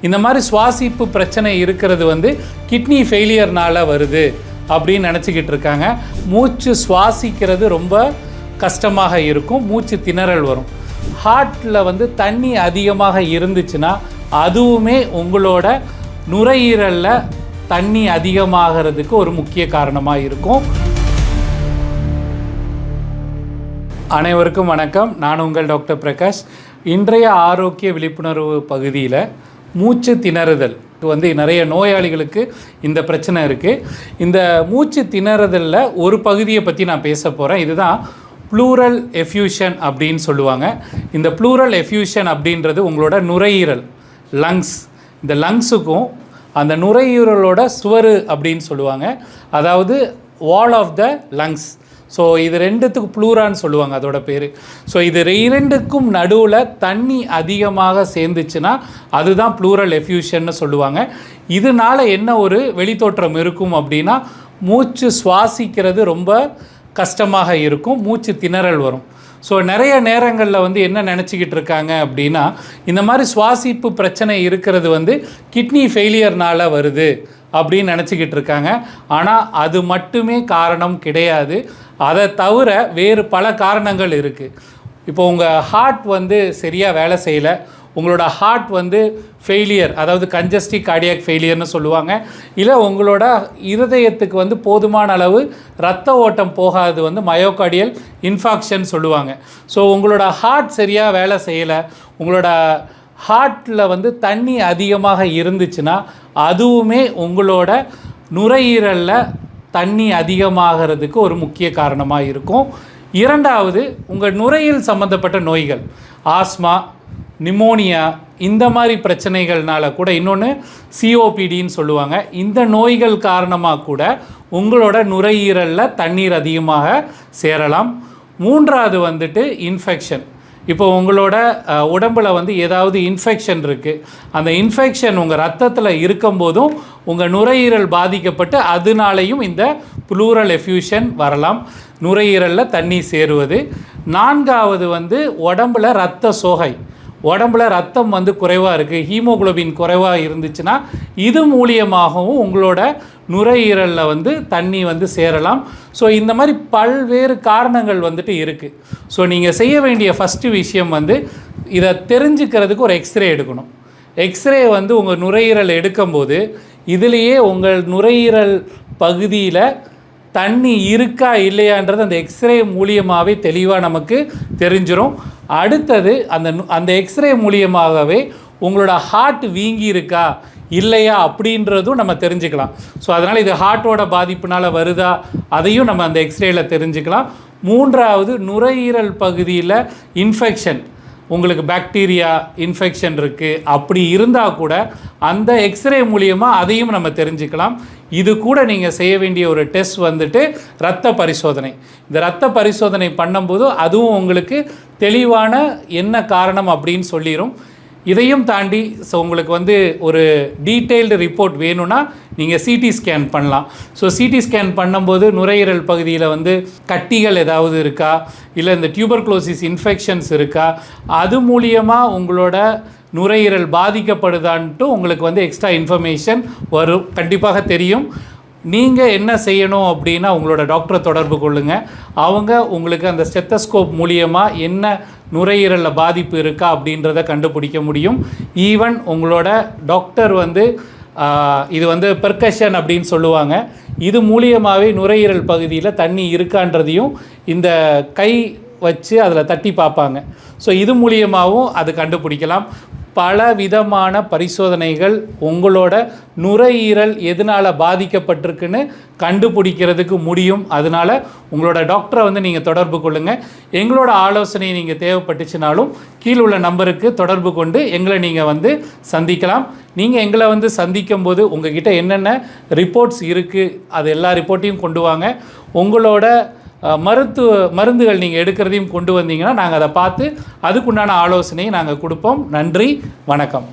இந்த மாதிரி சுவாசிப்பு பிரச்சனை இருக்கிறது கிட்னி ஃபெயிலியர்னால வருது அப்படின்னு நினச்சிக்கிட்டு இருக்காங்க. மூச்சு சுவாசிக்கிறது ரொம்ப கஷ்டமாக இருக்கும், மூச்சு திணறல் வரும். ஹார்ட்டில் தண்ணி அதிகமாக இருந்துச்சுன்னா அதுவுமே உங்களோட நுரையீரலில் தண்ணி அதிகமாகிறதுக்கு ஒரு முக்கிய காரணமாக இருக்கும். அனைவருக்கும் வணக்கம். நான் உங்கள் டாக்டர் பிரகாஷ். இன்றைய ஆரோக்கிய விழிப்புணர்வு பகுதியில் மூச்சு திணறுதல் நிறைய நோயாளிகளுக்கு இந்த பிரச்சனை இருக்குது. இந்த மூச்சு திணறுதலில் ஒரு பகுதியை பற்றி நான் பேச போகிறேன். இதுதான் ப்ளூரல் எஃப்யூஷன் அப்படின்னு சொல்லுவாங்க. இந்த ப்ளூரல் எஃப்யூஷன் அப்படின்றது உங்களோட நுரையீரல், லங்ஸ், இந்த லங்ஸுக்கும் அந்த நுரையீரலோட சுவர் அப்படின்னு சொல்லுவாங்க, அதாவது wall of the lungs. So இது ரெண்டுத்துக்கு ப்ளூரான்னு சொல்லுவாங்க அதோட பேர். ஸோ இது இரண்டுக்கும் நடுவில் தண்ணி அதிகமாக சேர்ந்துச்சுன்னா அதுதான் ப்ளூரல் எஃப்யூஷன்னு சொல்லுவாங்க. இதனால் என்ன ஒரு வெளித்தோற்றம் இருக்கும் அப்படின்னா, மூச்சு சுவாசிக்கிறது ரொம்ப கஷ்டமாக இருக்கும், மூச்சு திணறல் வரும். ஸோ நிறைய நேரங்களில் என்ன நினச்சிக்கிட்டு இருக்காங்க அப்படின்னா, இந்த மாதிரி சுவாசிப்பு பிரச்சனை இருக்கிறது கிட்னி ஃபெயிலியர்னால் வருது அப்படின்னு நினச்சிக்கிட்டு இருக்காங்க. ஆனால் அது மட்டுமே காரணம் கிடையாது. அதை தவிர வேறு பல காரணங்கள் இருக்குது. இப்போ உங்கள் ஹார்ட் சரியாக வேலை செய்யலை, உங்களோட ஹார்ட் ஃபெயிலியர், அதாவது கன்ஜஸ்டிவ் கார்டியாக் ஃபெயிலியர்னு சொல்லுவாங்க. இல்லை உங்களோட இருதயத்துக்கு போதுமான அளவு இரத்த ஓட்டம் போகாது, மயோகார்டியல் இன்ஃபாக்ஷன் சொல்லுவாங்க. ஸோ உங்களோட ஹார்ட் சரியாக வேலை செய்யலை, உங்களோட ஹார்ட்டில் தண்ணி அதிகமாக இருந்துச்சுன்னா அதுவுமே உங்களோட நுரையீரலில் தண்ணி அதிகமாகிறதுக்கு ஒரு முக்கிய காரணமாக இருக்கும். இரண்டாவது, உங்கள் நுரையீரல் சம்மந்தப்பட்ட நோய்கள், ஆஸ்மா, நிமோனியா, இந்த மாதிரி பிரச்சனைகள்னால கூட, இன்னொன்று சிஓபிடின்னு சொல்லுவாங்க, இந்த நோய்கள் காரணமாக கூட உங்களோட நுரையீரலில் தண்ணீர் அதிகமாக சேரலாம். மூன்றாவது இன்ஃபெக்ஷன். இப்போ உங்களோட உடம்பில் ஏதாவது இன்ஃபெக்ஷன் இருக்குது, அந்த இன்ஃபெக்ஷன் உங்கள் ரத்தத்தில் இருக்கும்போதும் உங்கள் நுரையீரல் பாதிக்கப்பட்டு அதனாலையும் இந்த ப்ளூரல் எஃப்யூஷன் வரலாம், நுரையீரலில் தண்ணி சேருவது. நான்காவது உடம்பில் இரத்த சோகை, உடம்பில் ரத்தம் குறைவாக இருக்குது, ஹீமோகுளோபின் குறைவாக இருந்துச்சுன்னா இது மூலியமாகவும் உங்களோட நுரையீரலில் தண்ணி சேரலாம். ஸோ இந்த மாதிரி பல்வேறு காரணங்கள் இருக்குது. ஸோ நீங்கள் செய்ய வேண்டிய ஃபஸ்ட்டு விஷயம் இதை தெரிஞ்சுக்கிறதுக்கு ஒரு எக்ஸ்ரே எடுக்கணும். எக்ஸ்ரே உங்கள் நுரையீரல் எடுக்கும்போது இதுலேயே உங்கள் நுரையீரல் பகுதியில் தண்ணி இருக்கா இல்லையான்றது அந்த எக்ஸ்ரே மூலியமாகவே தெளிவாக நமக்கு தெரிஞ்சிடும். அடுத்தது அந்த எக்ஸ்ரே மூலியமாகவே உங்களோட ஹார்ட் வீங்கி இருக்கா இல்லையா அப்படின்றதும் நம்ம தெரிஞ்சுக்கலாம். ஸோ அதனால் இது ஹார்ட்டோட பாதிப்புனால் வருதா அதையும் நம்ம அந்த எக்ஸ்ரேயில் தெரிஞ்சுக்கலாம். மூன்றாவது, நுரையீரல் பகுதியில் இன்ஃபெக்ஷன், உங்களுக்கு பாக்டீரியா இன்ஃபெக்ஷன் இருக்குது, அப்படி இருந்தால் கூட அந்த எக்ஸ்ரே மூலியமாக அதையும் நம்ம தெரிஞ்சுக்கலாம். இது கூட நீங்கள் செய்ய வேண்டிய ஒரு டெஸ்ட் இரத்த பரிசோதனை. இந்த இரத்த பரிசோதனை பண்ணும்போது அதுவும் உங்களுக்கு தெளிவான என்ன காரணம் அப்படின்னு சொல்லிடும். இதையும் தாண்டி உங்களுக்கு ஒரு டீட்டெயில்டு ரிப்போர்ட் வேணும்னா நீங்கள் சிடி ஸ்கேன் பண்ணலாம். ஸோ சிடி ஸ்கேன் பண்ணும்போது நுரையீரல் பகுதியில் கட்டிகள் ஏதாவது இருக்கா, இல்லை இந்த டியூபர்குலோசிஸ் இன்ஃபெக்ஷன்ஸ் இருக்கா, அது மூலியமாக உங்களோட நுரையீரல் பாதிக்கப்படுதான்ட்டு உங்களுக்கு எக்ஸ்ட்ரா இன்ஃபர்மேஷன் வரும், கண்டிப்பாக தெரியும். நீங்கள் என்ன செய்யணும் அப்படின்னா, உங்களோட டாக்டரை தொடர்பு கொள்ளுங்கள். அவங்க உங்களுக்கு அந்த ஸ்டெத்தஸ்கோப் மூலியமாக என்ன நுரையீரலில் பாதிப்பு இருக்கா அப்படின்றத கண்டுபிடிக்க முடியும். ஈவன் உங்களோட டாக்டர் இது பெர்கஷன் அப்படின்னு சொல்லுவாங்க, இது மூலியமாகவே நுரையீரல் பகுதியில் தண்ணி இருக்கான்றதையும் இந்த கை வச்சு அதில் தட்டி பார்ப்பாங்க. ஸோ இது மூலியமாகவும் அது கண்டுபிடிக்கலாம். பல விதமான பரிசோதனைகள் உங்களோட நுரையீரல் எதனால் பாதிக்கப்பட்டிருக்குன்னு கண்டுபிடிக்கிறதுக்கு முடியும். அதனால் உங்களோட டாக்டரை நீங்கள் தொடர்பு கொள்ளுங்கள். எங்களோட ஆலோசனை நீங்கள் தேவைப்பட்டுச்சுனாலும் கீழே உள்ள நம்பருக்கு தொடர்பு கொண்டு எங்களை நீங்கள் சந்திக்கலாம். நீங்கள் எங்களை சந்திக்கும் போது உங்ககிட்ட என்னென்ன ரிப்போர்ட்ஸ் இருக்குது அது எல்லா ரிப்போர்ட்டையும் கொண்டு வாங்க. உங்களோட மருந்துகள் நீங்கள் எடுக்கிறதையும் கொண்டு வந்தீங்கன்னா நாங்கள் அதை பார்த்து அதுக்குண்டான ஆலோசனையை நாங்கள் கொடுப்போம். நன்றி, வணக்கம்.